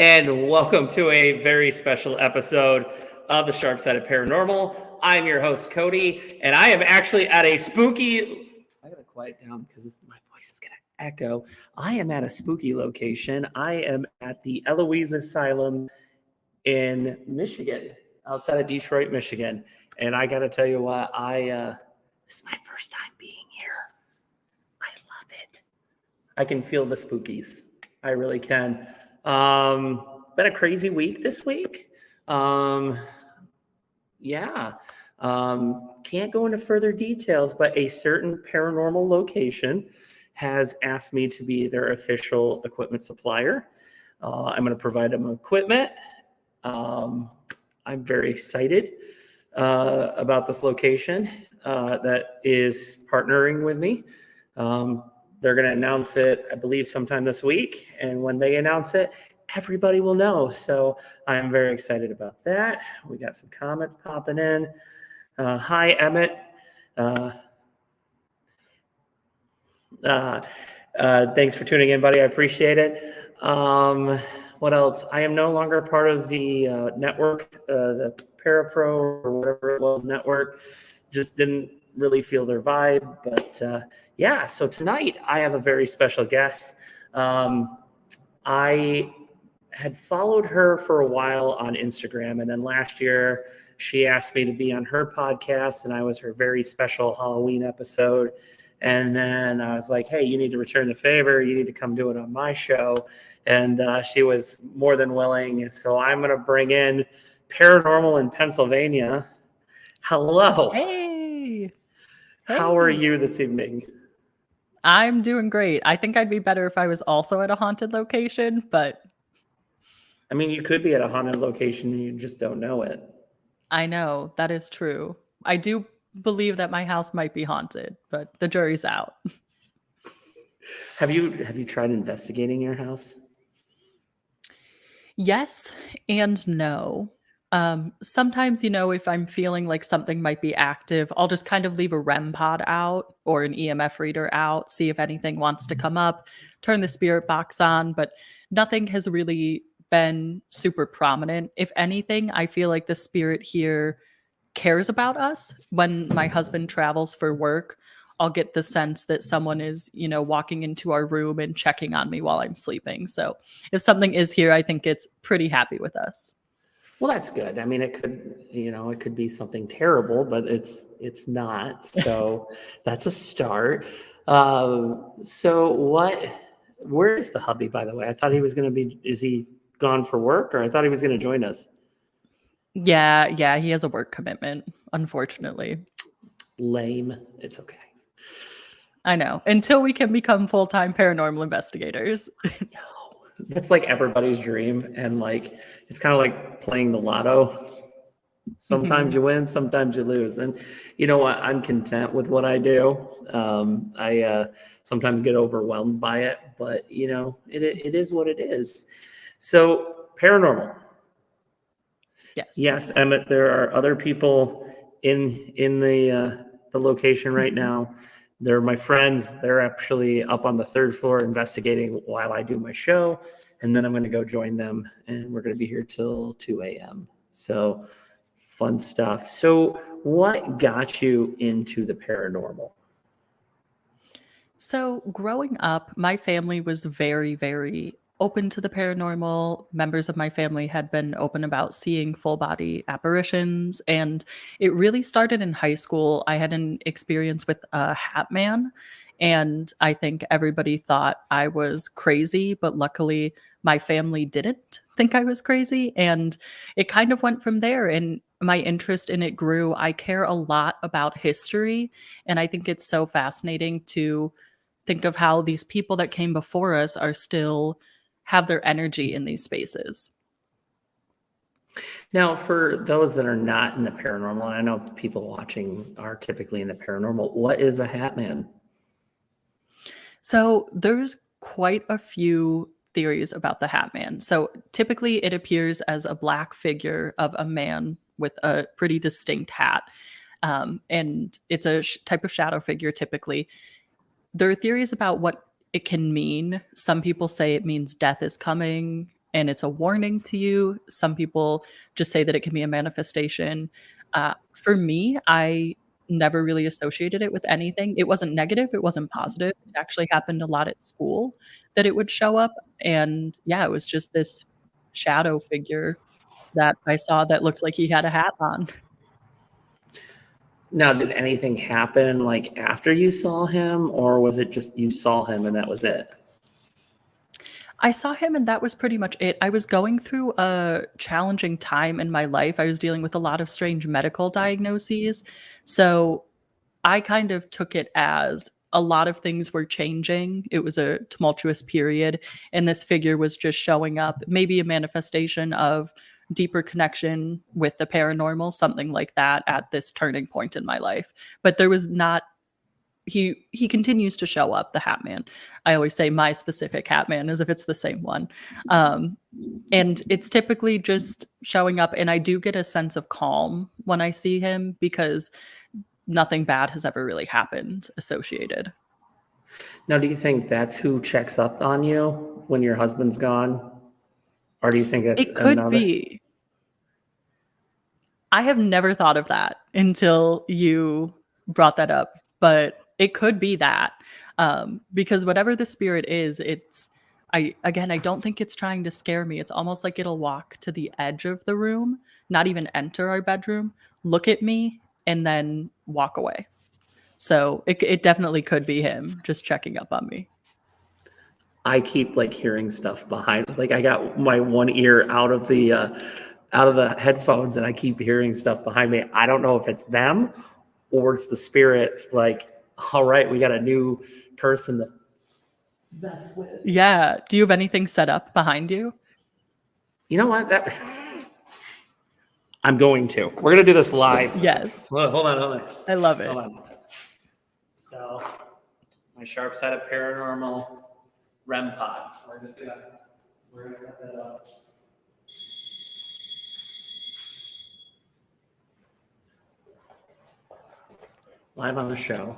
And welcome to a very special episode of the Sharp Side of Paranormal. I'm your host, Cody, and I am actually at a spooky... I gotta quiet down because my voice is gonna echo. I am at a spooky location. I am at the Eloise Asylum in Michigan, outside of Detroit, Michigan. And I gotta tell you what, this is my first time being here. I love it. I can feel the spookies. I really can. Been a crazy week this week. Can't go into further details, but a certain paranormal location has asked me to be their official equipment supplier. I'm going to provide them equipment. I'm very excited about this location that is partnering with me. They're going to announce it, I believe, sometime this week. And when they announce it, everybody will know. So I'm very excited about that. We got some comments popping in. Hi, Emmett. Thanks for tuning in, buddy. I appreciate it. What else? I am no longer part of the network, the Parapro or whatever it was network. Just didn't really feel their vibe. But so tonight I have a very special guest. I had followed her for a while on Instagram, and then last year she asked me to be on her podcast, and I was her very special Halloween episode. And then I was like, hey, you need to return the favor. You need to come do it on my show. And she was more than willing. So I'm going to bring in Paranormal in Pennsylvania. Hello. Hey. How are you this evening? I'm doing great. I think I'd be better if I was also at a haunted location, but... I mean, you could be at a haunted location and you just don't know it. I know, that is true. I do believe that my house might be haunted, but the jury's out. Have you tried investigating your house? Yes and no. Sometimes, if I'm feeling like something might be active, I'll just kind of leave a REM pod out or an EMF reader out, see if anything wants to come up, turn the spirit box on, but nothing has really been super prominent. If anything, I feel like the spirit here cares about us. When my husband travels for work, I'll get the sense that someone is, walking into our room and checking on me while I'm sleeping. So if something is here, I think it's pretty happy with us. Well, that's good. I mean, it could be something terrible, but it's not. So that's a start. Where is the hubby, by the way? I thought he was going to be, is he gone for work, or I thought he was going to join us? Yeah, he has a work commitment, unfortunately. Lame. It's okay. I know. Until we can become full-time paranormal investigators. I know. That's like everybody's dream. And like, it's kind of like playing the lotto. Sometimes you win, sometimes you lose. And you know what? I'm content with what I do. I sometimes get overwhelmed by it, but it is what it is. So paranormal. Yes, Emmett, there are other people in the location right now. They're my friends. They're actually up on the third floor investigating while I do my show. And then I'm going to go join them. And we're going to be here till 2 a.m. So fun stuff. So what got you into the paranormal? So growing up, my family was very, very open to the paranormal. Members of my family had been open about seeing full body apparitions. And it really started in high school. I had an experience with a hat man. And I think everybody thought I was crazy, but luckily my family didn't think I was crazy. And it kind of went from there. And my interest in it grew. I care a lot about history. And I think it's so fascinating to think of how these people that came before us are still have their energy in these spaces. Now, for those that are not in the paranormal, and I know people watching are typically in the paranormal, what is a hat man? So there's quite a few theories about the hat man. So typically it appears as a black figure of a man with a pretty distinct hat. And it's a type of shadow figure typically. There are theories about what it can mean. Some people say it means death is coming. and it's a warning to you. Some people just say that it can be a manifestation. For me, I never really associated it with anything. It wasn't negative, it wasn't positive. It actually happened a lot at school that it would show up. And yeah, it was just this shadow figure that I saw that looked like he had a hat on. Now, did anything happen like after you saw him, or was it just you saw him and that was it? I saw him and that was pretty much it. I was going through a challenging time in my life. I was dealing with a lot of strange medical diagnoses. So I kind of took it as a lot of things were changing. It was a tumultuous period, and this figure was just showing up, maybe a manifestation of deeper connection with the paranormal, something like that at this turning point in my life. But there was not he continues to show up, the Hat Man. I always say my specific Hat Man as if it's the same one. Um, and it's typically just showing up, and I do get a sense of calm when I see him because nothing bad has ever really happened associated. Now, do you think that's who checks up on you when your husband's gone? Or do you think it's It could another? be. I have never thought of that until you brought that up, but it could be that. Because whatever the spirit is, I don't think it's trying to scare me. It's almost like it'll walk to the edge of the room, not even enter our bedroom, look at me, and then walk away. So it definitely could be him just checking up on me. I keep like hearing stuff behind. Like I got my one ear out of the headphones, and I keep hearing stuff behind me. I don't know if it's them or it's the spirits. Like, all right, we got a new person to mess with. Yeah. Do you have anything set up behind you? You know what? That I'm going to. We're gonna do this live. Yes. Hold on. I love it. Hold on. So, my sharp side of paranormal REM pod. We're gonna set that up. Live on the show.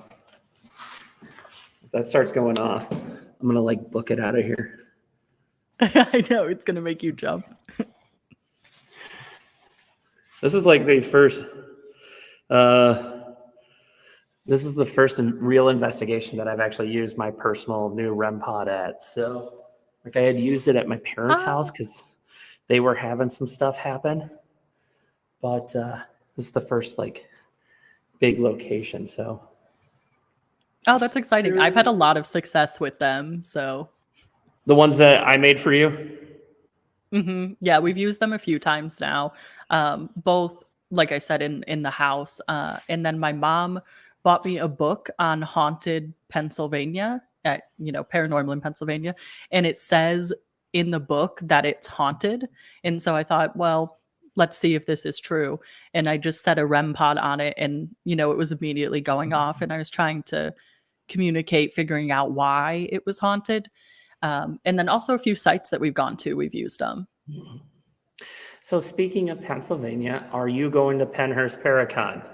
If that starts going off, I'm gonna like book it out of here. I know it's gonna make you jump. This is like the first. This is the first real investigation that I've actually used my personal new REM pod at. So, like I had used it at my parents' house because they were having some stuff happen. But this is the first like big location. So. Oh, that's exciting. I've had a lot of success with them. So, The ones that I made for you? yeah, we've used them a few times now. Both, like I said, in the house. And then my mom bought me a book on haunted Pennsylvania, paranormal in Pennsylvania. And it says in the book that it's haunted. And so I thought, well, let's see if this is true. And I just set a REM pod on it, and it was immediately going off. And I was trying to communicate, figuring out why it was haunted. And then also a few sites that we've gone to, we've used them. So speaking of Pennsylvania, are you going to Pennhurst Paracon?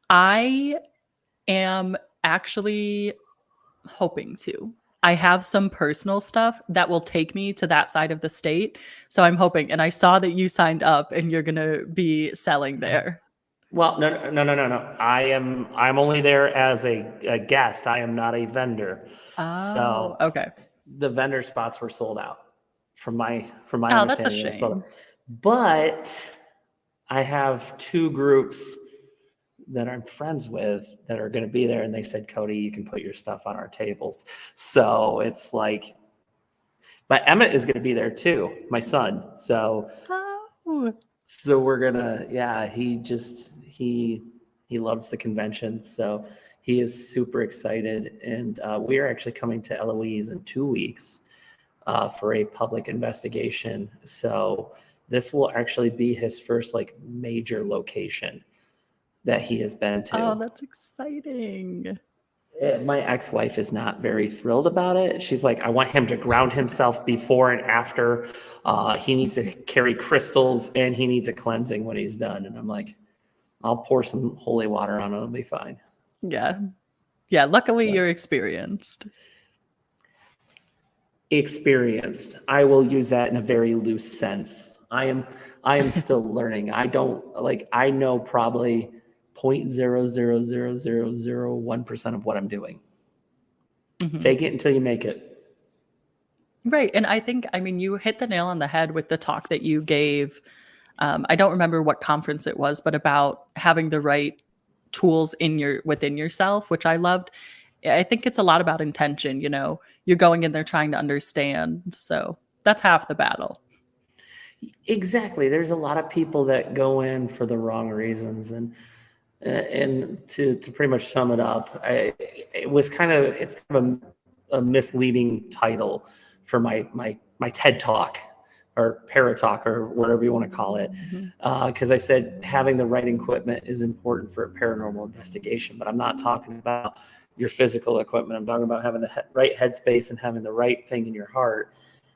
I am actually hoping to. I have some personal stuff that will take me to that side of the state. So I'm hoping, and I saw that you signed up and you're going to be selling there. Well, no. I'm only there as a guest. I am not a vendor. Oh, So okay. the vendor spots were sold out from my Oh, that's a understanding. They were sold shame. out. But I have two groups that I'm friends with that are going to be there, and they said, Cody, you can put your stuff on our tables. So it's like, but Emmett is going to be there too, my son. So we're gonna, yeah, he loves the convention, so he is super excited, and we are actually coming to Eloise in 2 weeks for a public investigation. So this will actually be his first like major location that he has been to. Oh, that's exciting. My ex-wife is not very thrilled about it. She's like, I want him to ground himself before and after. He needs to carry crystals, and he needs a cleansing when he's done. And I'm like, I'll pour some holy water on it. It'll be fine. Yeah. Yeah. Luckily, you're experienced. experienced. I will use that in a very loose sense. I am still learning. I know probably 0.0000001% of what I'm doing. Mhm. Fake it until you make it. Right. And I think, I mean, you hit the nail on the head with the talk that you gave. I don't remember what conference it was, but about having the right tools within yourself, which I loved. I think it's a lot about intention. You're going in there trying to understand. So that's half the battle. Exactly. There's a lot of people that go in for the wrong reasons, and to pretty much sum it up, it's kind of a misleading title for my TED Talk or Paratalk or whatever you want to call it, Mhm. because I said having the right equipment is important for a paranormal investigation, but I'm not talking about your physical equipment. I'm talking about having the right headspace and having the right thing in your heart.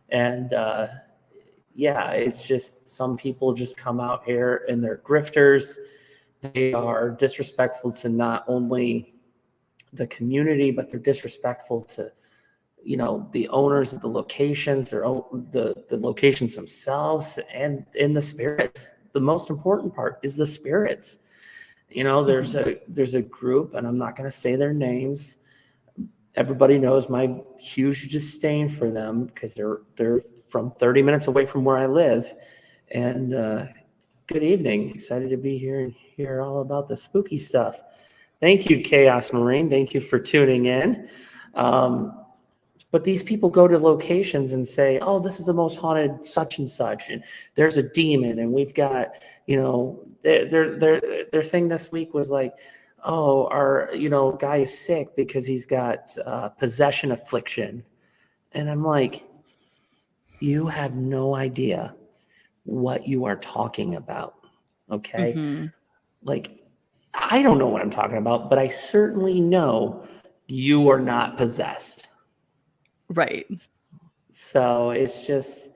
And yeah, it's just some people just come out here and they're grifters. They are disrespectful to not only the community, but they're disrespectful to the owners of the locations, the locations themselves, and in the spirits. The most important part is the spirits. There's a group, and I'm not going to say their names. Everybody knows my huge disdain for them because they're from 30 minutes away from where I live. And good evening. Excited to be here and hear all about the spooky stuff. Thank you, Chaos Marine. Thank you for tuning in. But these people go to locations and say, "Oh, this is the most haunted such and such, and there's a demon, and we've got, their thing this week was like, oh, our guy is sick because he's got possession affliction," and I'm like, you have no idea what you are talking about, okay? Mhm. Like, I don't know what I'm talking about, but I certainly know you are not possessed. Right. So it's just,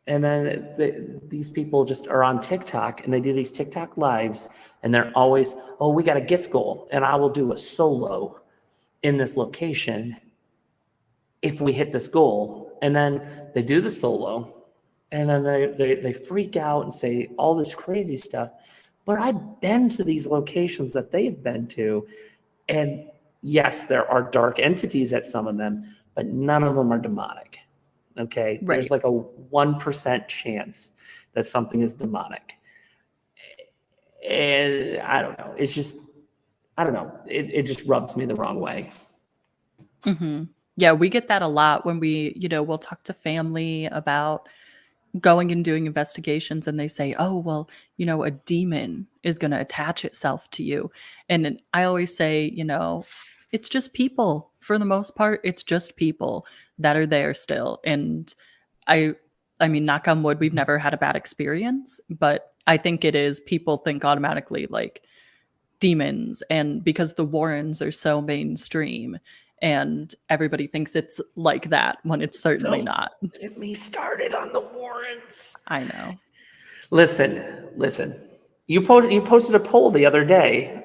and then these people just are on TikTok and they do these TikTok lives and they're always, "Oh, we got a gift goal and I will do a solo in this location if we hit this goal." And then they do the solo and then they freak out and say all this crazy stuff. But I've been to these locations that they've been to, and yes, there are dark entities at some of them, but none of them are demonic. Okay, there's Right. like a 1% chance that something is demonic. And I don't know. It's just, I don't know. It just rubs me the wrong way. Mhm. Yeah, we get that a lot when we'll talk to family about going and doing investigations and they say, "Oh, well, a demon is going to attach itself to you." And then I always say, it's just people. For the most part, it's just people that are there still. And I I mean, knock on wood, we've never had a bad experience, but I think it is people think automatically like demons, and because the Warrens are so mainstream and everybody thinks it's like that when it's certainly Don't not. get me started on the Warrens. I know. Listen. You posted a poll the other day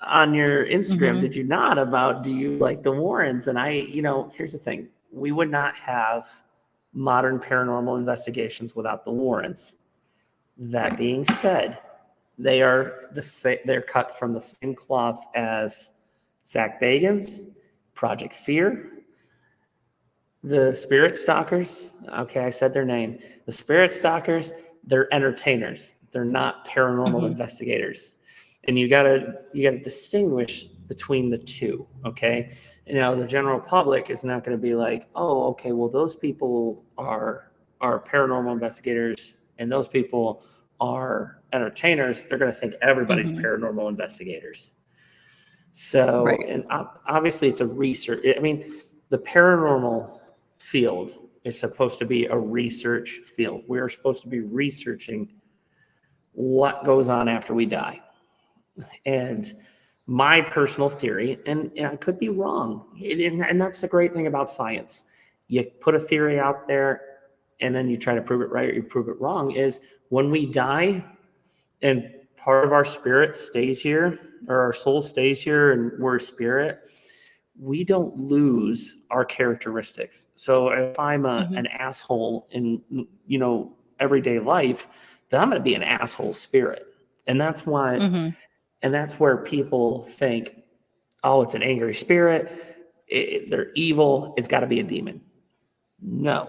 on your Instagram, Mhm. did you not, about do you like the Warrens? And here's the thing. We would not have modern paranormal investigations without the Warrens. That being said, they're cut from the same cloth as Zach Bagans, Project Fear, the Spirit Stalkers. Okay, I said their name. The Spirit Stalkers, they're entertainers. They're not paranormal Mhm. investigators. And you gotta distinguish between the two. Okay. The general public is not going to be like, "Oh, okay, well, those people are paranormal investigators and those people are entertainers." They're going to think everybody's Mhm. paranormal investigators. So, Right. and obviously it's a research. I mean, the paranormal field is supposed to be a research field. We're supposed to be researching what goes on after we die. And my personal theory, and I could be wrong, and that's the great thing about science. You put a theory out there and then you try to prove it right or you prove it wrong, is when we die and part of our spirit stays here or our soul stays here and we're a spirit, we don't lose our characteristics. So if I'm an asshole in, everyday life, then I'm going to be an asshole spirit. And that's why, and that's where people think, oh, it's an angry spirit. They're evil. It's got to be a demon. No,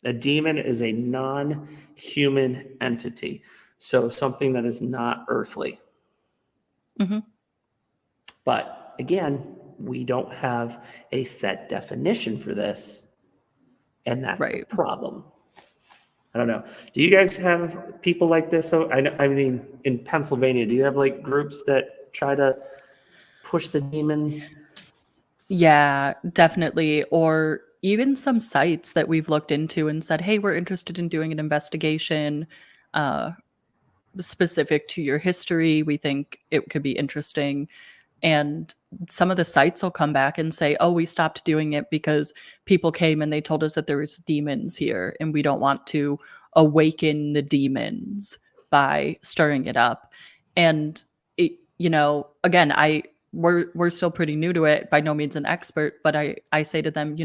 a demon is a non-human entity. So something that is not earthly. But again, we don't have a set definition for this. And that's the problem. I don't know. Do you guys have people like this? So I mean, in Pennsylvania, do you have like groups that try to push the demon? Yeah, definitely. Or even some sites that we've looked into and said, hey, we're interested in doing an investigation specific to your history. We think it could be interesting. And some of the sites will come back and say, oh, we stopped doing it because people came and they told us that there was demons here and we don't want to awaken the demons by stirring it up. And it, again, we're still pretty new to it, by no means an expert, but I say to them,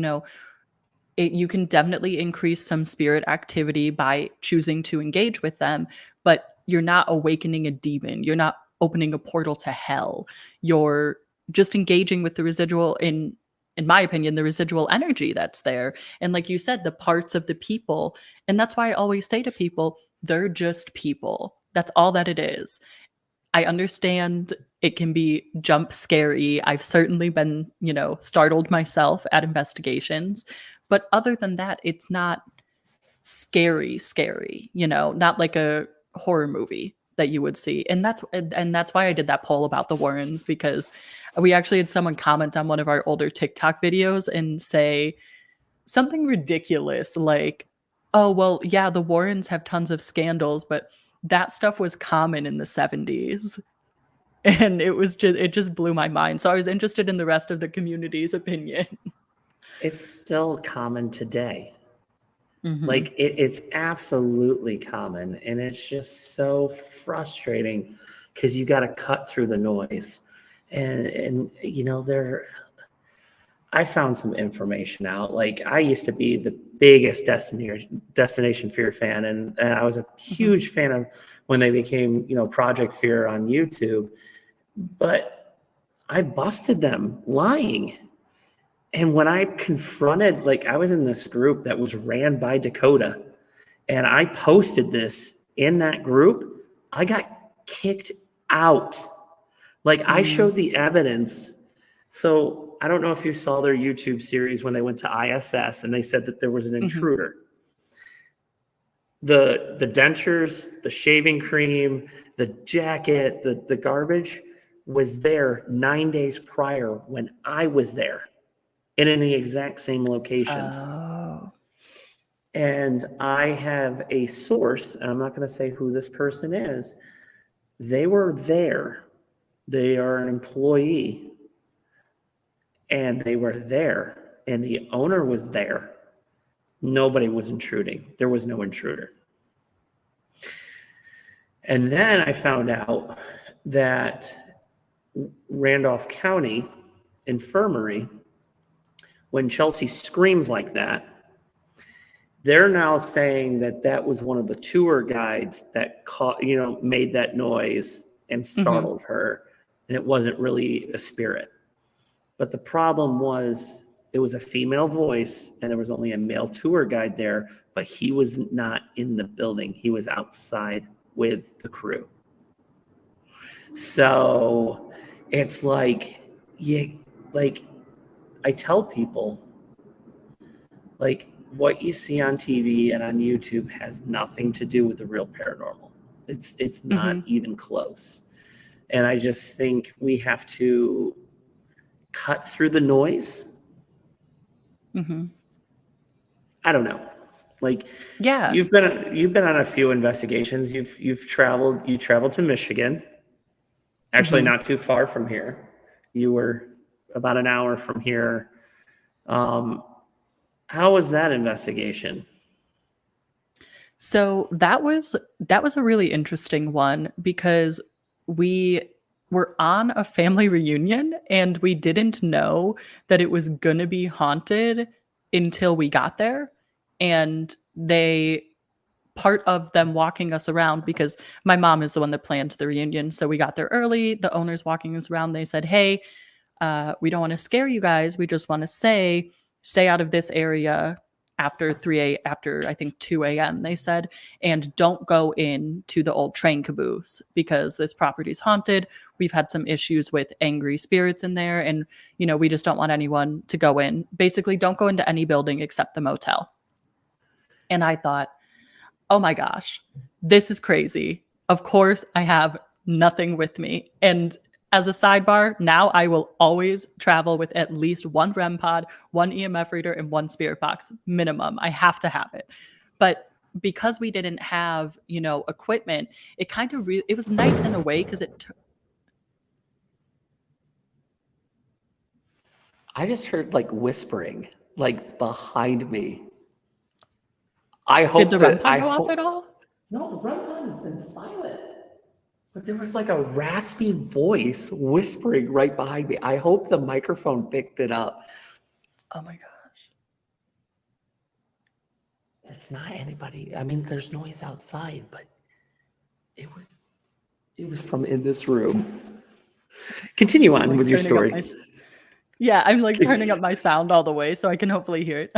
you can definitely increase some spirit activity by choosing to engage with them, but you're not awakening a demon. You're not opening a portal to hell. You're just engaging with the residual, in my opinion, the residual energy that's there. And like you said, the parts of the people. And that's why I always say to people, they're just people. That's all that it is. I understand it can be jump scary. I've certainly been, startled myself at investigations. But other than that, it's not scary, not like a horror movie that you would see. And that's why I did that poll about the Warrens, because we actually had someone comment on one of our older TikTok videos and say something ridiculous like, oh, well, yeah, the Warrens have tons of scandals, but that stuff was common in the 70s. And it just blew my mind. So I was interested in the rest of the community's opinion. It's still common today. Like it's absolutely common. And it's just so frustrating because you got to cut through the noise. And I found some information out. Like I used to be the biggest Destination Fear fan. And I was a huge fan of when they became, Project Fear on YouTube. But I busted them lying. And when I confronted, like I was in this group that was ran by Dakota, and I posted this in that group, I got kicked out. Like I showed the evidence. So I don't know if you saw their YouTube series when they went to ISS and they said that there was an intruder. The dentures, the shaving cream, the jacket, the garbage was there 9 days prior when I was there. And in the exact same locations. Oh. And I have a source, and I'm not going to say who this person is. They were there. They are an employee. And they were there. And the owner was there. Nobody was intruding. There was no intruder. And then I found out that Randolph County Infirmary, when Chelsea screams like that, they're now saying that that was one of the tour guides that made that noise and startled her, and it wasn't really a spirit. But the problem was it was a female voice, and there was only a male tour guide there, but he was not in the building. He was outside with the crew. So it's like, I tell people, like, what you see on TV and on YouTube has nothing to do with the real paranormal. It's not even close. And I just think we have to cut through the noise. I don't know. Like, yeah, you've been on a few investigations. You traveled to Michigan. Actually, not too far from here. You were about an hour from here. How was that investigation? So that was a really interesting one because we were on a family reunion and we didn't know that it was gonna be haunted until we got there. And part of them walking us around, because my mom is the one that planned the reunion. So we got there early. The owners walking us around, they said, "Hey, we don't want to scare you guys. We just want to stay out of this area after I think 2 a.m. they said, and don't go in to the old train caboose because this property is haunted. We've had some issues with angry spirits in there, and we just don't want anyone to go in. Basically, don't go into any building except the motel." And I thought, oh my gosh, this is crazy. Of course, I have nothing with me. And as a sidebar, now I will always travel with at least one REM pod, one EMF reader, and one spirit box minimum. I have to have it. But because we didn't have, equipment, it kind of it was nice in a way because I just heard like whispering, like behind me. I hope did the REM pod go off at all? No, the REM pod has been silent. But there was like a raspy voice whispering right behind me. I hope the microphone picked it up. Oh my gosh. It's not anybody. I mean, there's noise outside, but it was from in this room. Continue on with your story. Yeah, I'm like turning up my sound all the way so I can hopefully hear it.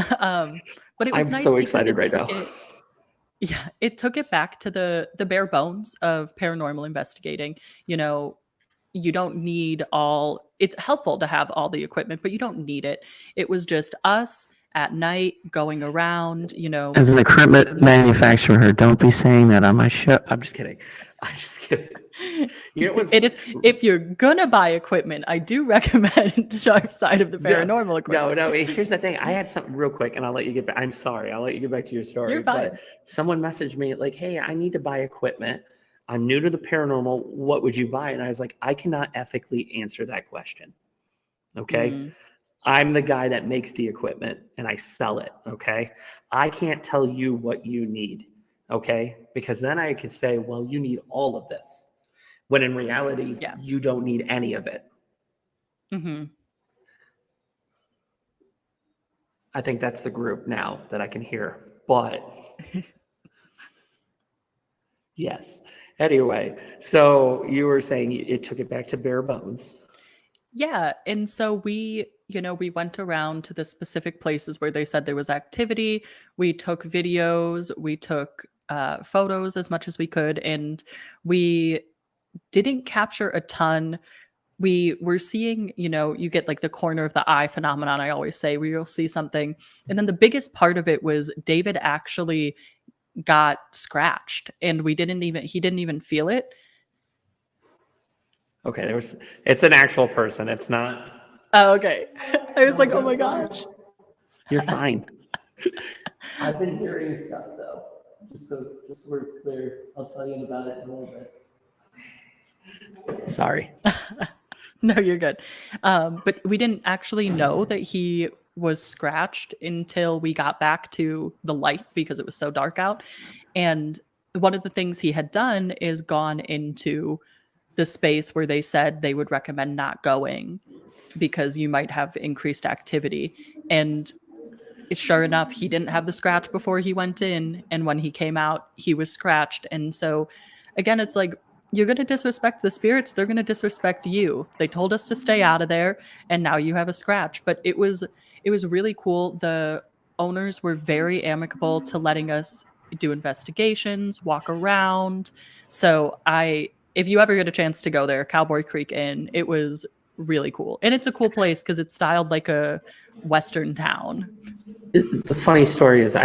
But it was nice. I'm so excited right now. Yeah, it took it back to the bare bones of paranormal investigating. You don't need it's helpful to have all the equipment, but you don't need it. It was just us at night going around, As an equipment manufacturer, don't be saying that on my show. I'm just kidding. It is, if you're gonna buy equipment, I do recommend Sharp Side of the Paranormal equipment. No. Here's the thing. I had something real quick, and I'll let you get back. I'm sorry. I'll let you get back to your story. You're fine. But someone messaged me like, "Hey, I need to buy equipment. I'm new to the paranormal. What would you buy?" And I was like, "I cannot ethically answer that question." Okay. Mm-hmm. I'm the guy that makes the equipment and I sell it. Okay. I can't tell you what you need. Okay. Because then I could say, well, you need all of this. When in reality, you don't need any of it. Mm-hmm. I think that's the group now that I can hear. But yes. Anyway, so you were saying it took it back to bare bones. Yeah. And so we went around to the specific places where they said there was activity. We took videos, we took photos as much as we could, and we didn't capture a ton. We were seeing, you get like the corner of the eye phenomenon, I always say, where you'll see something. And then the biggest part of it was David actually got scratched and he didn't even feel it. Okay, it's an actual person. It's not. Oh, okay. I was like, oh my gosh. You're fine. I've been hearing stuff though. Just so we're clear, I'll tell you about it in a little bit. Sorry. No, you're good. But we didn't actually know that he was scratched until we got back to the light because it was so dark out. And one of the things he had done is gone into the space where they said they would recommend not going because you might have increased activity. And sure enough, he didn't have the scratch before he went in. And when he came out, he was scratched. And so again, it's like, you're going to disrespect the spirits. They're going to disrespect you. They told us to stay out of there. And now you have a scratch. But it was really cool. The owners were very amicable to letting us do investigations, walk around. So if you ever get a chance to go there, Cowboy Creek Inn, it was really cool. And it's a cool place because it's styled like a Western town. The funny story is I'm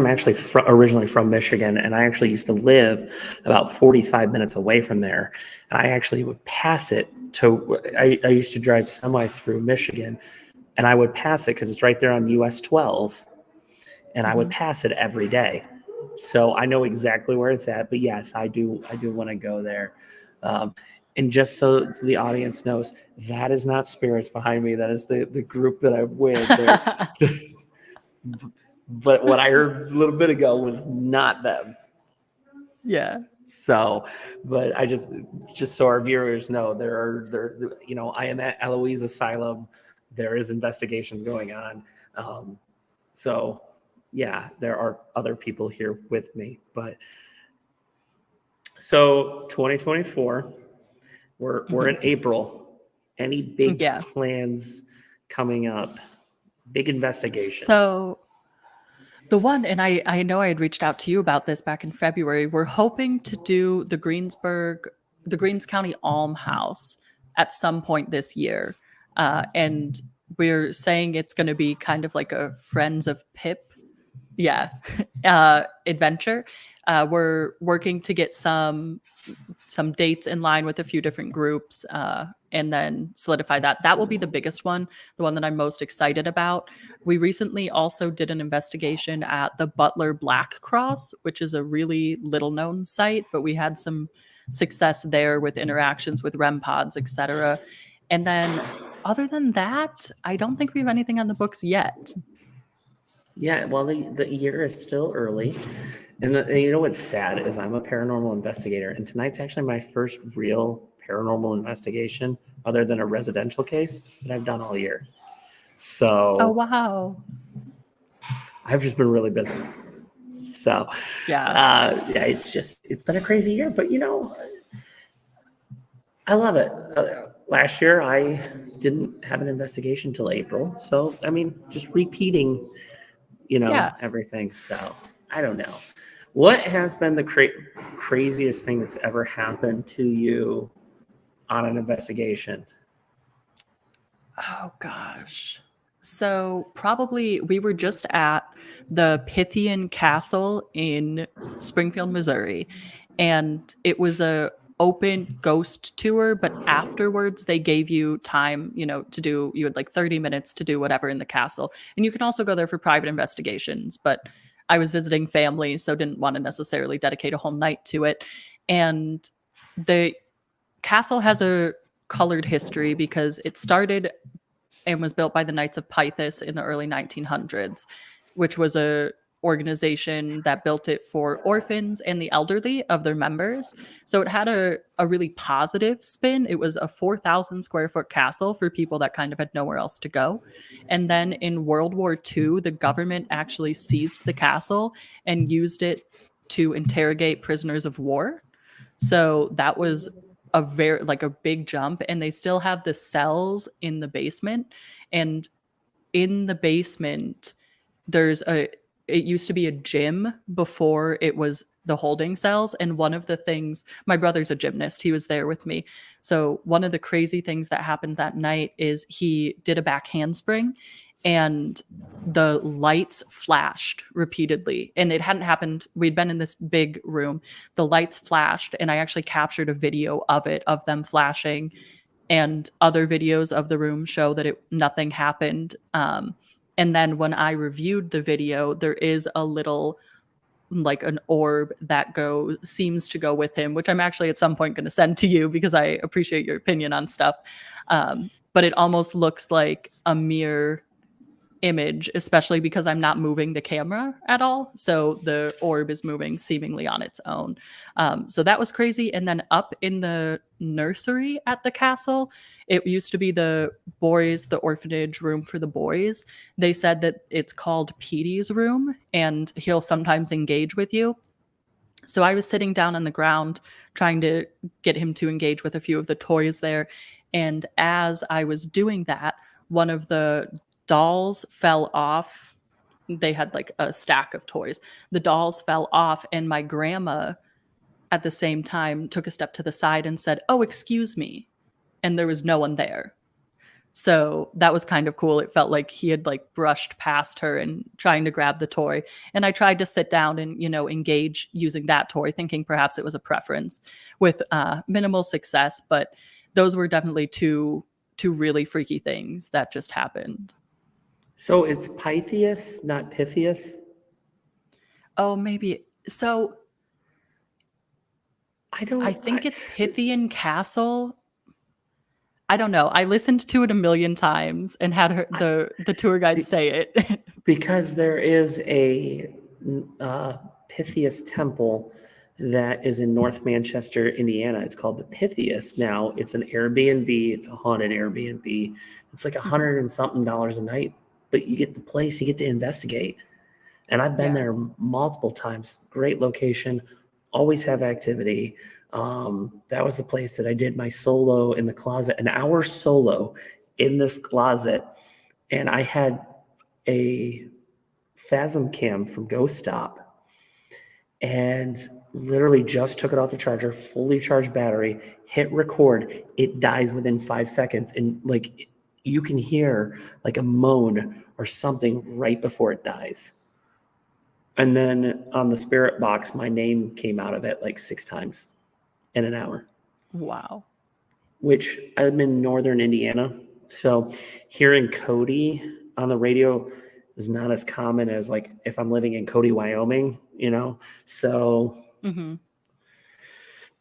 actually originally from Michigan, and I actually used to live about 45 minutes away from there. And I actually would pass it I used to drive semi through Michigan, and I would pass it because it's right there on US 12, and I would pass it every day. So I know exactly where it's at, but yes, I do want to go there. And just so the audience knows, that is not spirits behind me. That is the group that I'm with. But what I heard a little bit ago was not them. Yeah. So, but I just so our viewers know, I am at Eloise Asylum. There is investigations going on. So yeah, there are other people here with me, but so 2024, we're in April. Any big Yeah. plans coming up? Big investigations? So the one, and I know I had reached out to you about this back in February. We're hoping to do the Greens County Almhouse at some point this year. And we're saying it's going to be kind of like a Friends of Pip, adventure. We're working to get some dates in line with a few different groups, and then solidify that. That will be the biggest one, the one that I'm most excited about. We recently also did an investigation at the Butler Black Cross, which is a really little known site, but we had some success there with interactions with REM pods, etc. And then other than that, I don't think we have anything on the books yet. Yeah, well, the year is still early. And you know what's sad is I'm a paranormal investigator, and tonight's actually my first real paranormal investigation other than a residential case that I've done all year. So Oh, wow. I've just been really busy. So Yeah. it's been a crazy year, but I love it. Last year I didn't have an investigation till April. So I mean, just repeating everything. So I don't know. What has been the craziest thing that's ever happened to you on an investigation? Oh, gosh. So probably we were just at the Pythian Castle in Springfield, Missouri, and it was a open ghost tour, but afterwards they gave you time, you had like 30 minutes to do whatever in the castle. And you can also go there for private investigations, but I was visiting family, so didn't want to necessarily dedicate a whole night to it. And the castle has a colored history because it started and was built by the Knights of Pythis in the early 1900s, which was a organization that built it for orphans and the elderly of their members. So it had a really positive spin. It was a 4,000 square foot castle for people that kind of had nowhere else to go. And then in World War II, the government actually seized the castle and used it to interrogate prisoners of war. So that was a big jump, and they still have the cells in the basement. And in the basement it used to be a gym before it was the holding cells. And one of the things, my brother's a gymnast, he was there with me. So one of the crazy things that happened that night is he did a back handspring and the lights flashed repeatedly. And it hadn't happened. We'd been in this big room. The lights flashed, and I actually captured a video of it, of them flashing. And other videos of the room show that nothing happened. And then when I reviewed the video, there is a little, like an orb that seems to go with him, which I'm actually at some point going to send to you because I appreciate your opinion on stuff. But it almost looks like a mirror image, especially because I'm not moving the camera at all. So the orb is moving seemingly on its own. So that was crazy. And then up in the nursery at the castle, it used to be the orphanage room for the boys. They said that it's called Petey's room, and he'll sometimes engage with you. So I was sitting down on the ground trying to get him to engage with a few of the toys there. And as I was doing that, one of the dolls fell off. They had like a stack of toys. The dolls fell off, and my grandma at the same time took a step to the side and said, "Oh, excuse me." And there was no one there. So that was kind of cool. It felt like he had like brushed past her and trying to grab the toy. And I tried to sit down and, engage using that toy, thinking perhaps it was a preference, with minimal success. But those were definitely two really freaky things that just happened. So it's Pythias, not Pythias? Oh, maybe. So I think it's Pythian Castle. I don't know. I listened to it a million times and had the tour guide say it. Because there is a Pythias temple that is in North Manchester, Indiana. It's called the Pythias. Now it's an Airbnb. It's a haunted Airbnb. It's like $100 and something a night, but you get the place, you get to investigate. And I've been there multiple times. Great location, always have activity. That was the place that I did my solo in the closet, an hour solo in this closet. And I had a Phasm cam from Ghost Stop and literally just took it off the charger, fully charged battery, hit record. It dies within 5 seconds. And like you can hear like a moan or something right before it dies. And then on the spirit box, my name came out of it like 6 times in an hour. Wow. Which I'm in northern Indiana. So hearing Cody on the radio is not as common as like if I'm living in Cody, Wyoming, So, but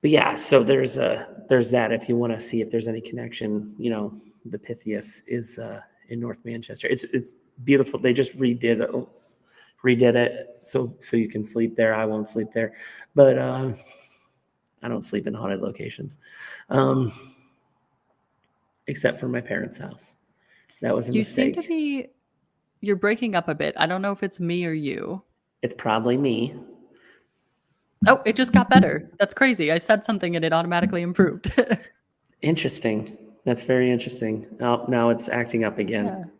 yeah, so there's that if you want to see if there's any connection, the Pythias is in North Manchester. It's beautiful. They just redid it so you can sleep there. I won't sleep there, but I don't sleep in haunted locations, except for my parents' house. That was a mistake. You seem to be, you're breaking up a bit. I don't know if it's me or you. It's probably me. Oh, it just got better. That's crazy. I said something and it automatically improved. Interesting. That's very interesting. Now it's acting up again.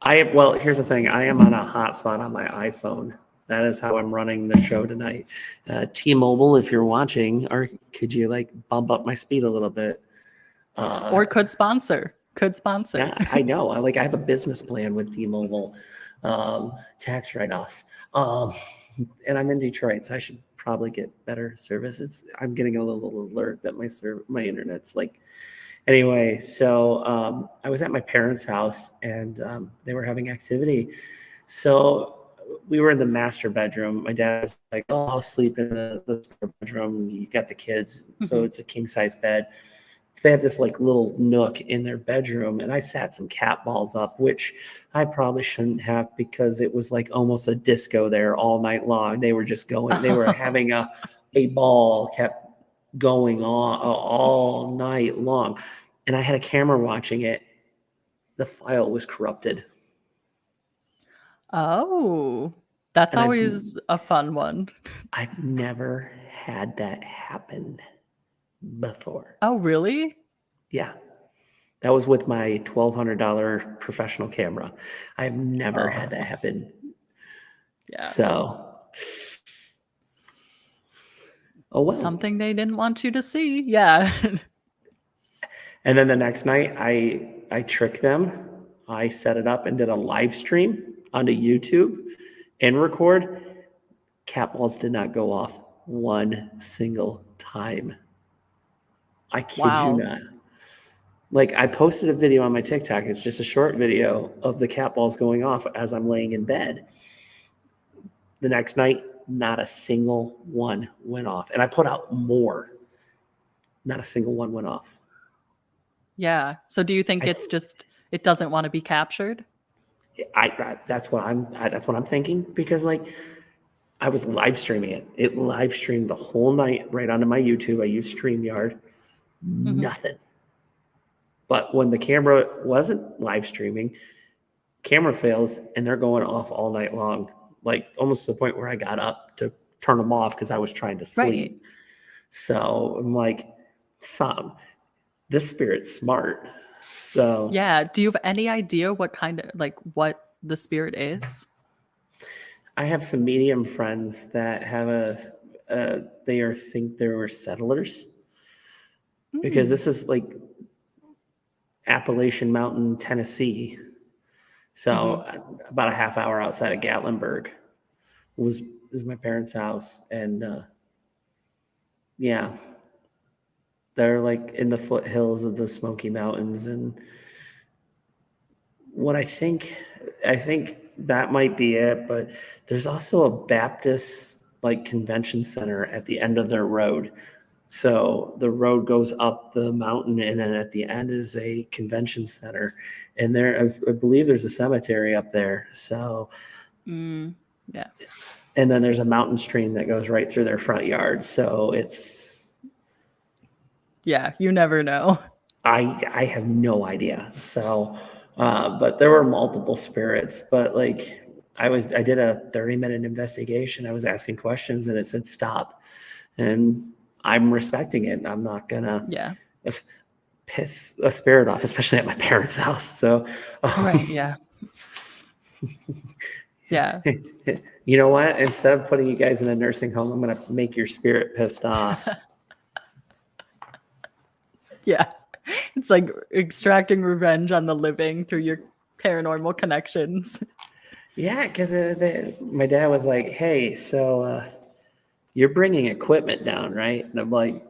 Yeah. Well, here's the thing. I am on a hotspot on my iPhone. That is how I'm running the show tonight. T-Mobile, if you're watching, or could you like bump up my speed a little bit? Or could sponsor. Yeah, I know. I have a business plan with T-Mobile, tax write-offs. And I'm in Detroit, so I should probably get better service. I'm getting a little alert that my internet's like. Anyway, so I was at my parents' house and they were having activity. So we were in the master bedroom. My dad was like, "Oh, I'll sleep in the bedroom. You got the kids." So it's a king size bed. They have this like little nook in their bedroom, and I sat some cat balls up, which I probably shouldn't have because it was like almost a disco there all night long. They were just going. They were having a ball kept going on all night long, and I had a camera watching it. The file was corrupted. Oh, that's always a fun one. I've never had that happen before. Oh, really? Yeah. That was with my $1,200 professional camera. I've never had that happen. Yeah. So, oh well. Something they didn't want you to see. Yeah. And then the next night, I tricked them. I set it up and did a live stream onto YouTube and record. Cat balls did not go off one single time. I kid you not. Like I posted a video on my TikTok. It's just a short video of the cat balls going off as I'm laying in bed. The next night, not a single one went off. And I put out more. Not a single one went off. Yeah. So do you think it's just, it doesn't want to be captured? That's what I'm thinking because like I was live streaming it. It live streamed the whole night right onto my YouTube. I used StreamYard. Nothing. But when the camera wasn't live streaming, camera fails and they're going off all night long, like almost to the point where I got up to turn them off because I was trying to sleep. Right. So I'm like, this spirit's smart. So yeah. Do you have any idea what the spirit is? I have some medium friends that have think they were settlers because this is like Appalachian Mountain, Tennessee. So about a half hour outside of Gatlinburg is my parents' house. And yeah, they're like in the foothills of the Smoky Mountains. And what I think that might be it, but there's also a Baptist like convention center at the end of their road. So the road goes up the mountain, and then at the end is a convention center. And there, I believe there's a cemetery up there. So yeah, Yeah. And then there's a mountain stream that goes right through their front yard. So Yeah, you never know. I have no idea. So, but there were multiple spirits, but like I did a 30-minute investigation. I was asking questions and it said stop. And I'm respecting it. I'm not gonna Yeah. piss a spirit off, especially at my parents' house. So, Right. Yeah. Yeah. you know what? Instead of putting you guys in a nursing home, I'm gonna make your spirit pissed off. Yeah. It's like extracting revenge on the living through your paranormal connections. Yeah, because my dad was like, "Hey, so you're bringing equipment down, right?" And I'm like,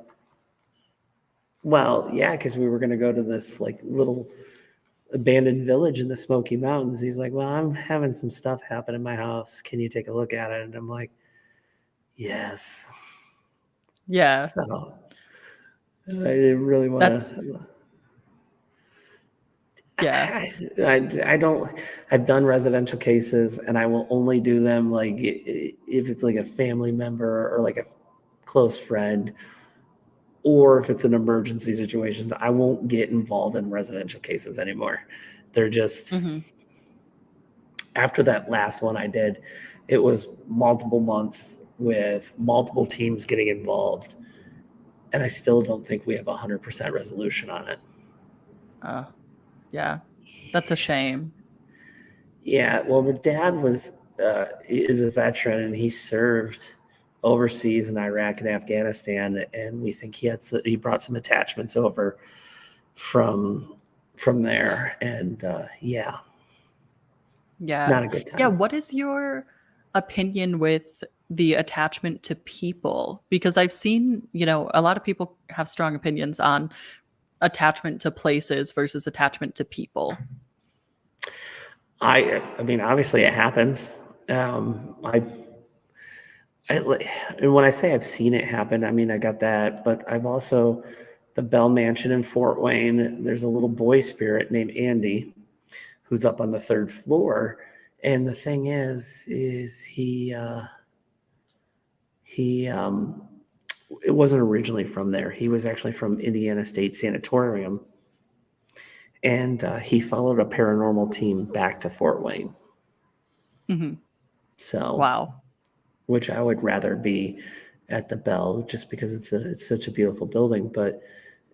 "Well, yeah, because we were going to go to this like little abandoned village in the Smoky Mountains." He's like, "Well, I'm having some stuff happen in my house. Can you take a look at it?" And I'm like, "Yes." Yeah. So I didn't really want That's to. yeah. I don't. I've done residential cases, and I will only do them like if it's like a family member or like a close friend, or if it's an emergency situation. I won't get involved in residential cases anymore. They're just Hmm. after that last one I did, it was multiple months with multiple teams getting involved, and I still don't think we have 100% resolution on it. Yeah. That's a shame. Yeah, well, the dad is a veteran, and he served overseas in Iraq and Afghanistan, and we think he brought some attachments over from there, and yeah, Yeah. not a good Yeah. time. What is your opinion with the attachment to people? Because I've seen, a lot of people have strong opinions on attachment to places versus attachment to people. I mean, obviously, it happens. And when I say I've seen it happen, I mean I got that, but I've also the Bell Mansion in Fort Wayne. There's a little boy spirit named Andy who's up on the third floor. And the thing is he it wasn't originally from there. He was actually from Indiana State Sanatorium, and he followed a paranormal team back to Fort Wayne. Hmm. So, Wow. which I would rather be at the Bell, just because it's such a beautiful building, but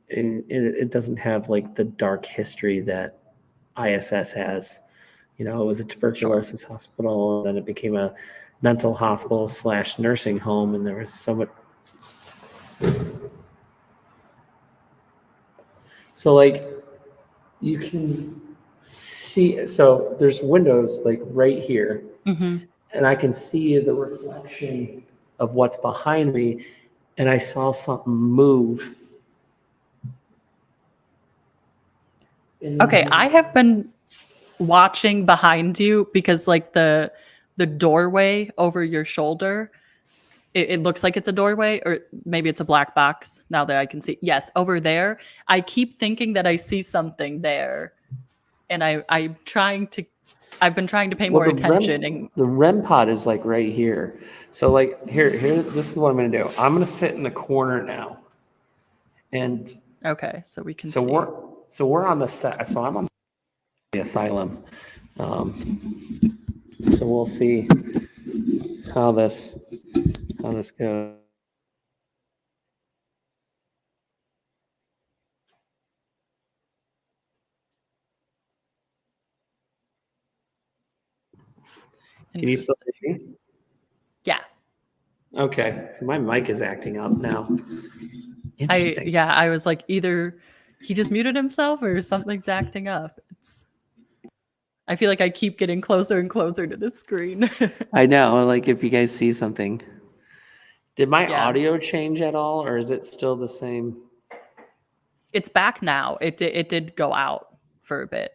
it doesn't have like the dark history that ISS has. You know, it was a Sure. tuberculosis hospital, and then it became a mental hospital / nursing home, and there was so much. So like you can see, so there's windows like right here, Hmm. and I can see the reflection of what's behind me, and I saw something move. Okay. I have been watching behind you because like the doorway over your shoulder, it looks like it's a doorway, or maybe it's a black box now that I can see. Yes, over there. I keep thinking that I see something there. And I've been trying to pay Well, more attention and the REM pod is like right here. So like here, this is what I'm gonna do. I'm gonna sit in the corner now, and okay, so we can so see. we're on the set. So I'm on the asylum. So we'll see how this goes. Can you still Interesting. hear me? Yeah. Okay, my mic is acting up now. Interesting. I was like, either he just muted himself or something's acting up. I feel like I keep getting closer and closer to the screen. I know. Like if you guys see something, did my Yeah. audio change at all, or is it still the same? It's back now. It did go out for a bit.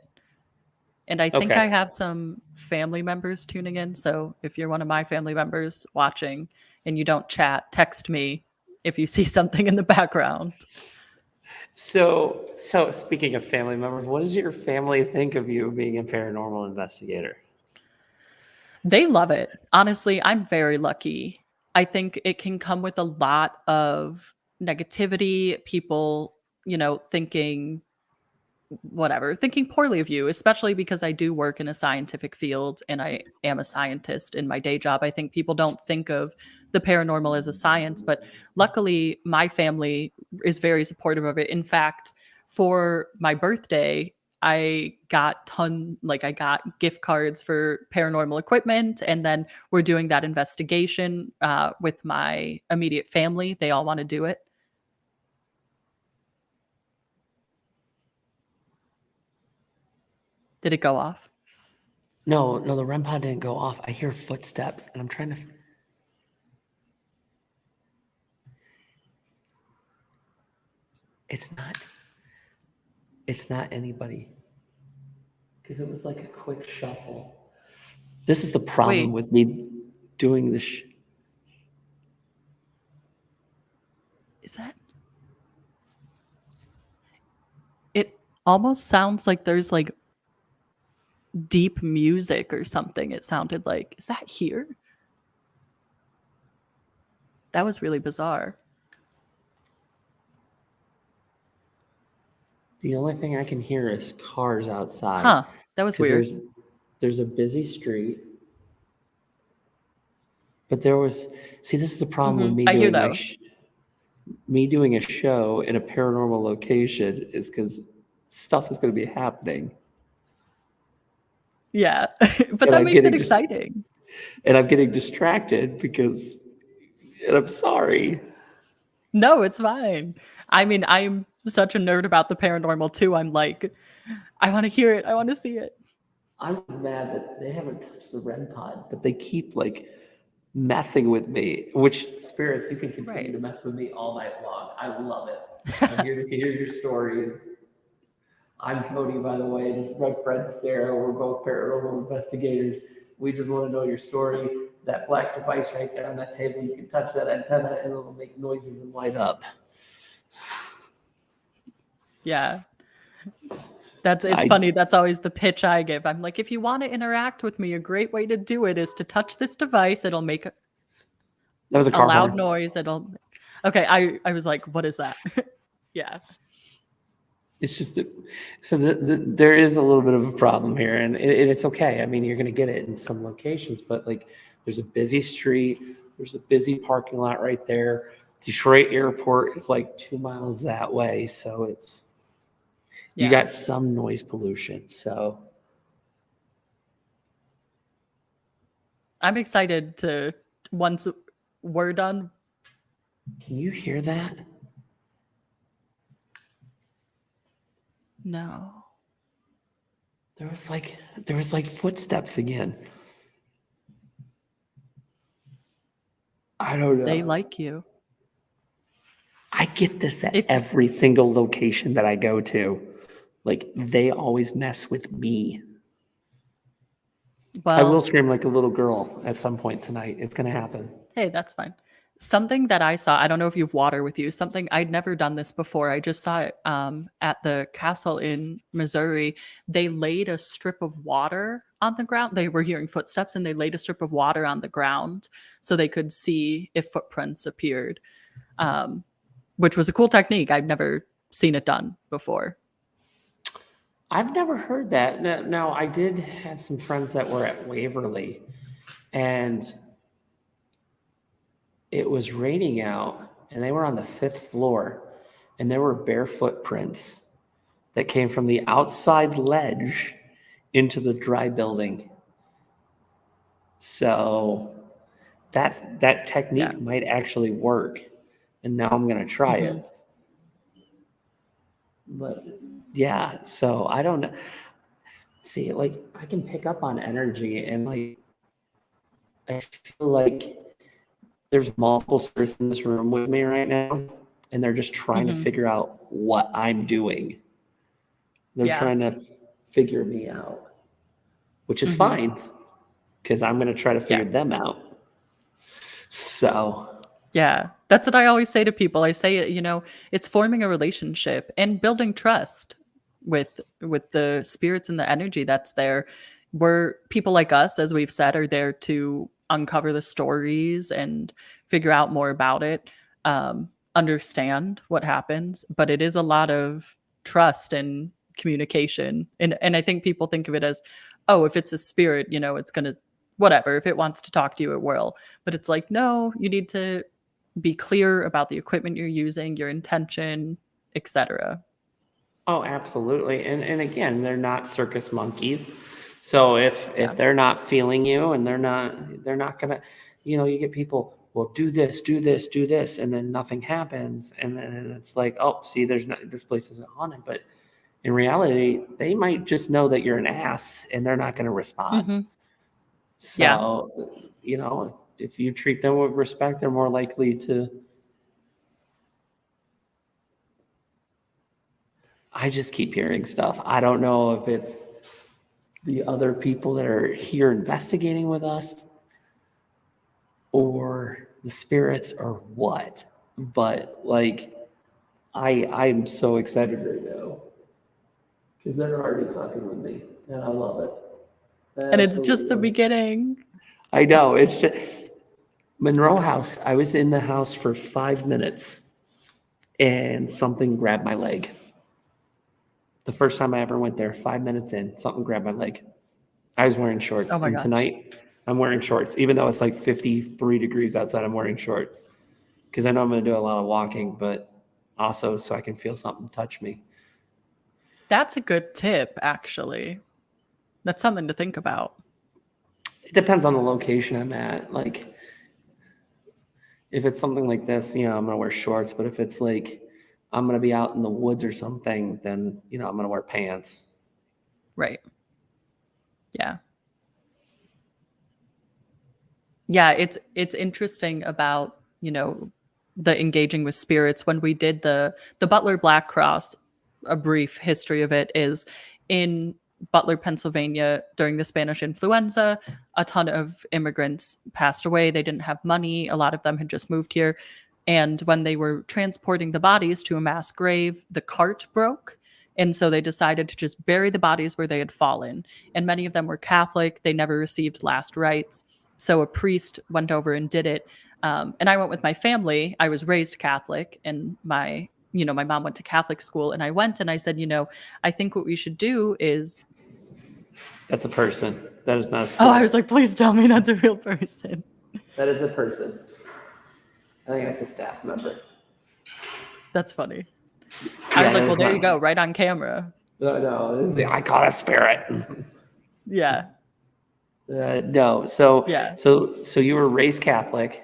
And I think Okay. I have some family members tuning in. So if you're one of my family members watching and you don't chat, text me if you see something in the background. So speaking of family members, what does your family think of you being a paranormal investigator? They love it. Honestly, I'm very lucky. I think it can come with a lot of negativity, people, thinking whatever, thinking poorly of you, especially because I do work in a scientific field and I am a scientist in my day job. I think people don't think of the paranormal as a science, but luckily my family is very supportive of it. In fact, for my birthday, I got gift cards for paranormal equipment, and then we're doing that investigation with my immediate family. They all want to do it. Did it go off? No, the REM pod didn't go off. I hear footsteps, and I'm trying to. It's not. It's not anybody. Because it was like a quick shuffle. This is the problem Wait. with me doing this. Is that? It almost sounds like there's like deep music or something. It sounded like, is that here? That was really bizarre. The only thing I can hear is cars outside. Huh. That was weird. There's a busy street. But this is the problem with me I hear doing those. me doing a show in a paranormal location is because stuff is going to be happening. Yeah. But that makes it exciting. And I'm getting distracted and I'm sorry. No, it's fine. I mean, I'm such a nerd about the paranormal too. I'm like, I want to hear it. I want to see it. I'm mad that they haven't touched the REM pod, but they keep like messing with me. Which spirits, you can continue to mess with me all night long. I love it. I'm here to hear your stories. I'm Cody, by the way. This is my friend Sarah. We're both paranormal investigators. We just want to know your story. That black device right there on that table, you can touch that antenna and it'll make noises and light up. Yeah. It's funny. That's always the pitch I give. I'm like, if you want to interact with me, a great way to do it is to touch this device. It'll make That was a car loud horn. noise. Okay. I was like, what is that? Yeah. It's just there is a little bit of a problem here, and it's okay. I mean, you're going to get it in some locations, but like there's a busy street, there's a busy parking lot right there. Detroit Airport is like 2 miles that way, so you got some noise pollution. So I'm excited to once we're done. Can you hear that? No. There was like footsteps again. I don't know. They like you. I get this at every single location that I go to. Like, they always mess with me. Well, I will scream like a little girl at some point tonight. It's going to happen. Hey, that's fine. Something that I saw, I don't know if you have water with you, something I'd never done this before. I just saw it at the castle in Missouri. They laid a strip of water on the ground. They were hearing footsteps and they laid a strip of water on the ground so they could see if footprints appeared, which was a cool technique. I've never seen it done before. I've never heard that. Now, I did have some friends that were at Waverly, and it was raining out, and they were on the 5th floor, and there were bare footprints that came from the outside ledge into the dry building. So that technique might actually work, and now I'm going to try it. But yeah, so I don't know. See, like, I can pick up on energy, and like I feel like there's multiple spirits in this room with me right now, and they're just trying to figure out what I'm doing. They're trying to figure me out, which is fine, because I'm going to try to figure them out. So yeah, that's what I always say to people. I say, it's forming a relationship and building trust with the spirits and the energy that's there. we're people like us, as we've said, are there to uncover the stories and figure out more about it, understand what happens. But it is a lot of trust and communication. And I think people think of it as, oh, if it's a spirit, it's gonna whatever. If it wants to talk to you, it will. But it's like, no, you need to be clear about the equipment you're using, your intention, etc. Oh, absolutely. And again, they're not circus monkeys. So if Yeah. they're not feeling you and they're not gonna, you get people, well, do this, do this, do this, and then nothing happens. And then it's like, oh, see, this place isn't haunted. But in reality, they might just know that you're an ass and they're not gonna respond. Hmm. Yeah. So, if you treat them with respect, they're more likely to. I just keep hearing stuff. I don't know if it's the other people that are here investigating with us or the spirits or what. But like I'm so excited right now because they're already fucking with me and I love it. I And it's just absolutely the love it. beginning. I know, it's just Monroe House. I was in the house for 5 minutes and something grabbed my leg. The first time I ever went there, 5 minutes in, something grabbed my leg. I was wearing shorts. Oh my And gosh. tonight I'm wearing shorts. Even though it's like 53 degrees outside, I'm wearing shorts. Because I know I'm going to do a lot of walking, but also so I can feel something touch me. That's a good tip, actually. That's something to think about. It depends on the location I'm at. Like, if it's something like this, I'm going to wear shorts. But if it's like I'm going to be out in the woods or something, then, I'm going to wear pants. Right. Yeah. Yeah, it's interesting about, the engaging with spirits. When we did the Butler Black Cross, a brief history of it is in Butler, Pennsylvania during the Spanish influenza, a ton of immigrants passed away. They didn't have money. A lot of them had just moved here. And when they were transporting the bodies to a mass grave, the cart broke. And so they decided to just bury the bodies where they had fallen. And many of them were Catholic. They never received last rites. So a priest went over and did it. And I went with my family. I was raised Catholic, and my mom went to Catholic school. And I went and I said, I think what we should do is. That's a person. That is not a Oh, spirit. I was like, please tell me that's a real person. That is a person. I think that's a staff member. That's funny. I was like, well, there you go, right on camera. No, I caught a spirit. Yeah. No, so Yeah. so you were raised Catholic.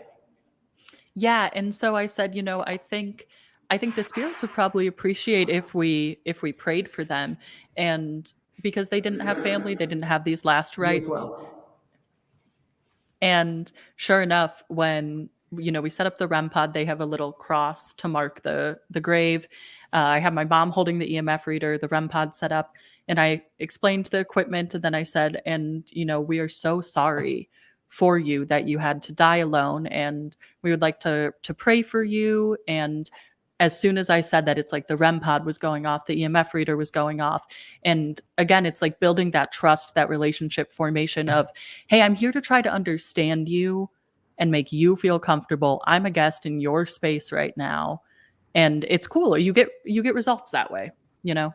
Yeah, and so I said, I think the spirits would probably appreciate if we prayed for them, and because they didn't have family, they didn't have these last You as rites. well. And sure enough, when we set up the REM pod, they have a little cross to mark the grave. I have my mom holding the EMF reader, the REM pod set up, and I explained the equipment. And then I said, and we are so sorry for you that you had to die alone, and we would like to pray for you. And as soon as I said that, it's like the REM pod was going off, the EMF reader was going off. And again, it's like building that trust, that relationship formation of, hey, I'm here to try to understand you and make you feel comfortable. I'm a guest in your space right now. And it's cool. You get results that way, Yeah,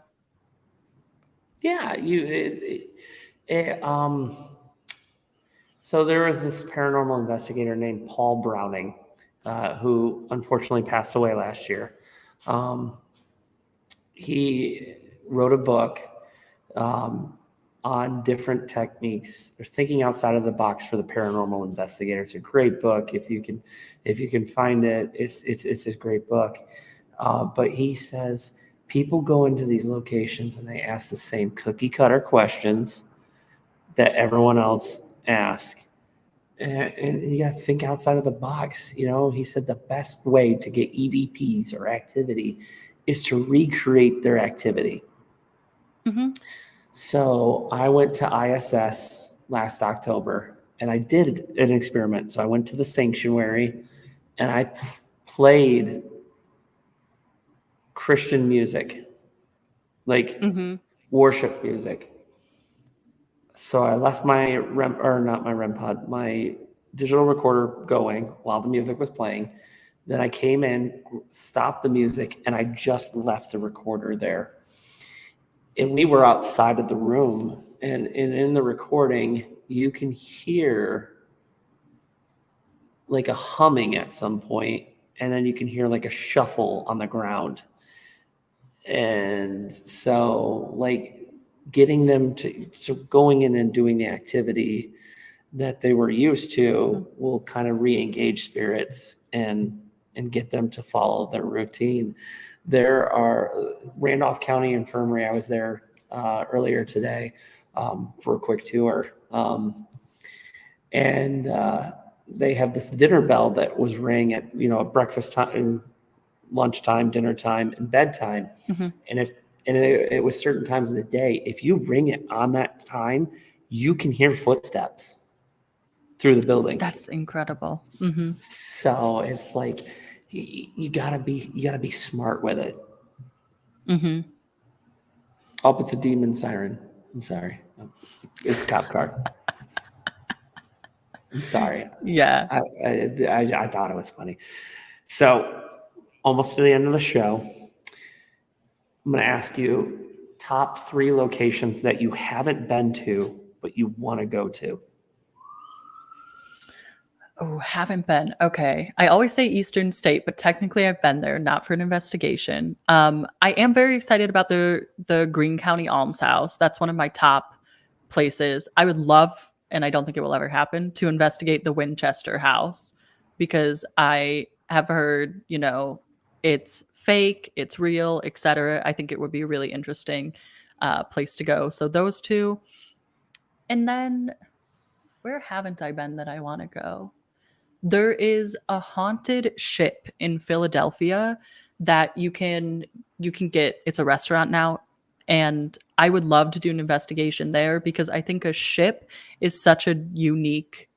so there was this paranormal investigator named Paul Browning, who unfortunately passed away last year. He wrote a book on different techniques or thinking outside of the box for the paranormal investigator. It's a great book. If you can find it, it's a great book. But he says people go into these locations and they ask the same cookie cutter questions that everyone else asks. And you got to think outside of the box. He said the best way to get EVPs or activity is to recreate their activity. Mm-hmm. So I went to ISS last October and I did an experiment. So I went to the sanctuary and I played Christian music, like worship music. So I left my REM, or not my REM pod, my digital recorder going while the music was playing. Then I came in, stopped the music, and I just left the recorder there. And we were outside of the room, and in the recording, you can hear like a humming at some point, and then you can hear like a shuffle on the ground. And so, like, getting them to so going in and doing the activity that they were used to will kind of re-engage spirits and get them to follow their routine. There are Randolph County Infirmary. I was there earlier today for a quick tour, and they have this dinner bell that was ringing at at breakfast time, lunchtime, dinner time, and bedtime. Mm-hmm. And it was certain times of the day. If you ring it on that time, you can hear footsteps through the building. That's incredible. Mm-hmm. So it's like you gotta be smart with it. Mm-hmm. Oh, it's a demon siren. I'm sorry. It's a cop car. I'm sorry. Yeah. I thought it was funny. So almost to the end of the show, I'm going to ask you top 3 locations that you haven't been to, but you want to go to. Oh, haven't been. Okay. I always say Eastern State, but technically I've been there, not for an investigation. I am very excited about the Greene County Almshouse. That's one of my top places. I would love, and I don't think it will ever happen, to investigate the Winchester House, because I have heard, it's fake, it's real, etc. I think it would be a really interesting place to go. So those 2. And then where haven't I been that I want to go? There is a haunted ship in Philadelphia that you can get. It's a restaurant now, and I would love to do an investigation there, because I think a ship is such a unique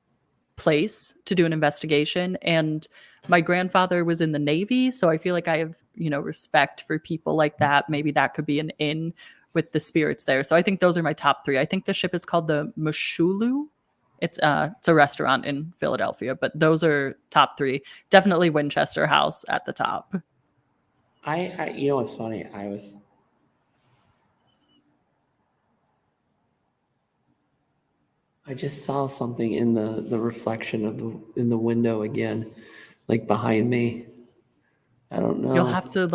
place to do an investigation. And my grandfather was in the Navy, so I feel like I have, respect for people like that. Maybe that could be an in with the spirits there. So I think those are my top 3. I think the ship is called the Mushulu. It's a restaurant in Philadelphia, but those are top 3. Definitely Winchester House at the top. I what's funny? I just saw something in the reflection in the window again, like behind me. I don't know. You'll have to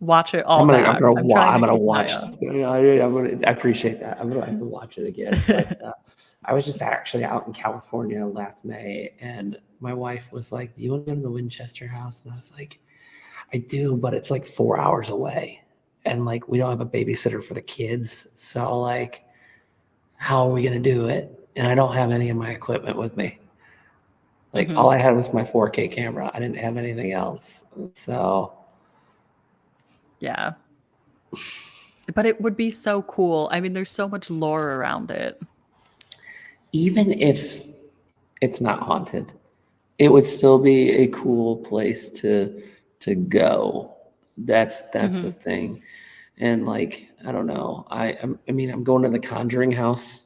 watch it all I'm back. gonna watch. I appreciate that. I'm gonna have to watch it again. But I was just actually out in California last May, and my wife was like, "Do you want to go to the Winchester House?" And I was like, "I do, but it's like 4 hours away, and like we don't have a babysitter for the kids. So like, how are we gonna do it? And I don't have any of my equipment with me. Like all I had was my 4K camera. I didn't have anything else. So yeah." But it would be so cool. I mean, there's so much lore around it. Even if it's not haunted, it would still be a cool place to go. That's the thing. And like, I don't know. I mean, I'm going to the Conjuring house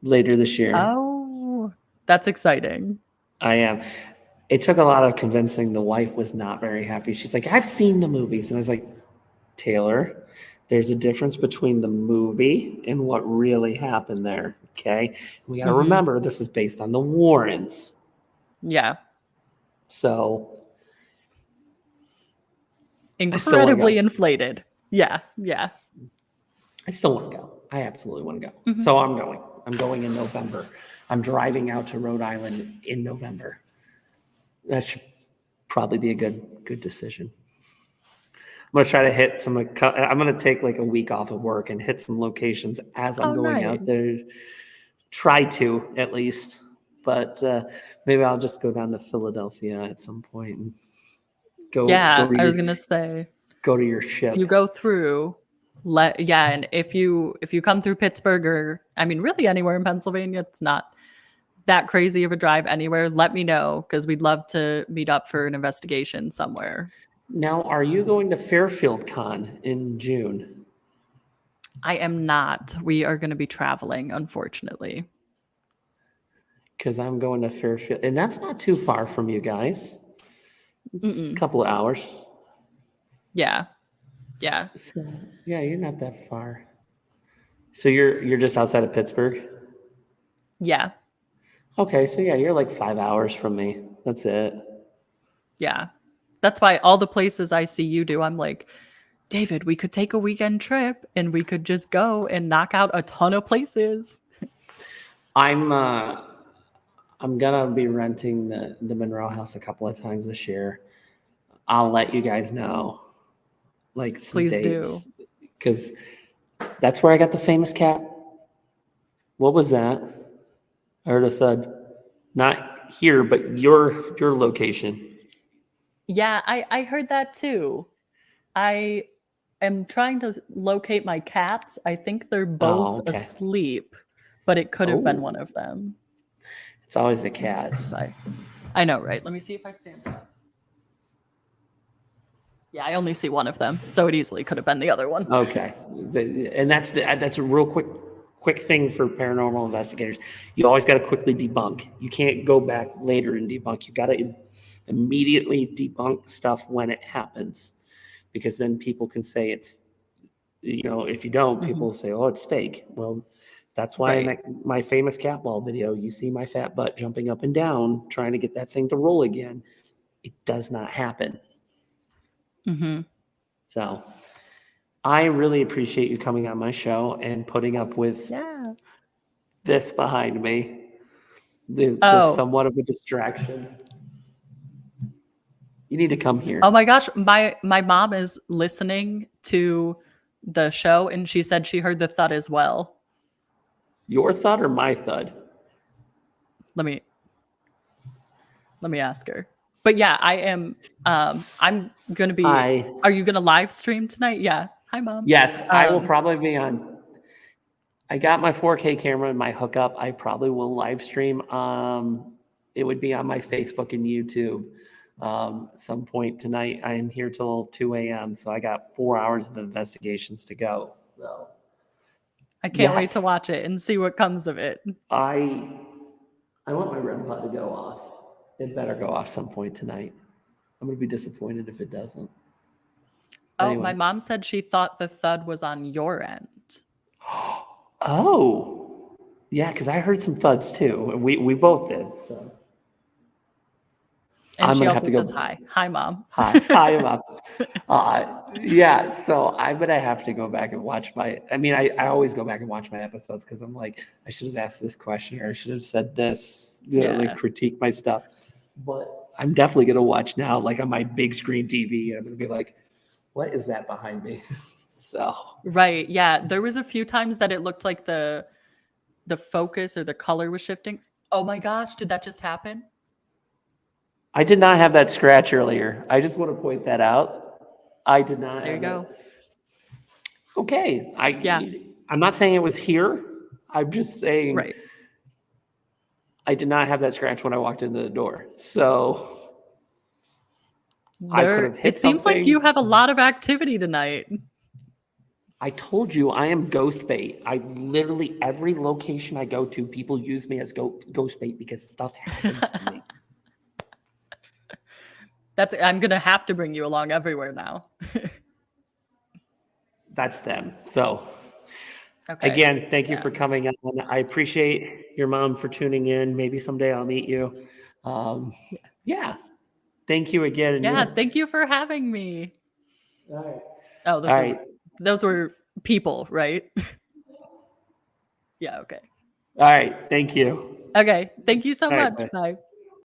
later this year. Oh, that's exciting. I am. It took a lot of convincing. The wife was not very happy. She's like, "I've seen the movies." And I was like, "Taylor, there's a difference between the movie and what really happened there. Okay. We got to remember this is based on the Warrens." Yeah. So incredibly inflated. Yeah. Yeah. I still want to go. I absolutely want to go. So I'm going. I'm going in November. I'm driving out to Rhode Island in November. That should probably be a good decision. I'm going to try to hit some. I'm going to take like a week off of work and hit some locations as I'm going out there. Try to, at least. But maybe I'll just go down to Philadelphia at some point and go. Yeah, I was going to say. Go to your ship. You go through. And if you come through Pittsburgh, or I mean, really anywhere in Pennsylvania, it's not that crazy of a drive anywhere. Let me know, because we'd love to meet up for an investigation somewhere. Now, are you going to Fairfield Con in June? I am not. We are going to be traveling, unfortunately. Because I'm going to Fairfield, and that's not too far from you guys. It's a Mm-mm. couple of hours. Yeah. Yeah. So, yeah, you're not that far. So you're just outside of Pittsburgh? Yeah. Okay, so yeah, you're like 5 hours from me. That's it. Yeah. That's why all the places I see you do, I'm like, David, we could take a weekend trip and we could just go and knock out a ton of places. I'm uh I'm gonna be renting the Monroe house a couple of times this year. I'll let you guys know like some Please dates do. because that's where I got the famous cat. What was that? I heard a thud. Not here, but your location. Yeah, I heard that too. I am trying to locate my cats. I think they're Oh, both okay. asleep, but it could have been Oh, one of them. it's always the Let me see cats. if I know, right? Let me see if I stand up. Yeah, I only see one of them, so it easily could have been the other one. Okay, and that's a real quick thing for paranormal investigators. You always got to quickly debunk. You can't go back later and debunk. You got to immediately debunk stuff when it happens, because then people can say it's, if you don't, people will say, oh, it's fake. Well, that's why in Right. my famous cat ball video, you see my fat butt jumping up and down trying to get that thing to roll again. It does not happen. Mm-hmm. So I really appreciate you coming on my show and putting up with Yeah. this behind me, the Oh, somewhat of a distraction. You need to come oh here. my gosh, my mom is listening to the show and she said she heard the thud as well. Your thud or my thud? Let me ask her. But yeah, I am I'm going to be Hi. Are you going to live stream tonight? Yeah. Hi mom. Yes, I will Um probably be on. I got my 4K camera and my hookup. I probably will live stream. It would be on my Facebook and YouTube some point tonight. I am here till 2 a.m. So I got 4 hours of investigations to go. So I can't wait to yes, watch it and see what comes of it. I I want my REM pod to go off. It better go off some point tonight. I'm gonna be disappointed if it doesn't. Oh, my Anyway. mom said she thought the thud was on your end. Oh, yeah, because I heard some thuds too. We both did. So And I'm she gonna have also to says go. hi. Hi mom. Hi, I'm up. Yeah, so I'm gonna have to go back and watch my. I mean, I always go back and watch my episodes because I'm like, I should have asked this question or I should have said this. Like Yeah. critique my stuff. But I'm definitely gonna watch now, like on my big screen TV. I'm gonna be like, what is that behind me? So Right. Yeah. There was a few times that it looked like the focus or the color was shifting. Oh my gosh, did that just happen? I did not have that scratch earlier. I just want to point that out. I did not There you have go. that. Okay. Yeah. I'm not saying it was here. I'm just saying Right. I did not have that scratch when I walked into the door. So I could There have it hit seems like you something. have a lot of activity tonight. I told you I am ghost bait. I literally every location I go to, people use me as ghost bait because stuff happens to me. That's I'm gonna have to bring you along everywhere now. That's them. So Okay. again, thank you Yeah. for coming on. I appreciate your mom for tuning in. Maybe someday I'll meet you. Um, yeah. Thank you again. And Yeah. you're Thank you for having me. all right. Oh, All right. those were people, right? Yeah, okay. All right. Thank you. Okay. Thank you so All right. much. Bye. Bye.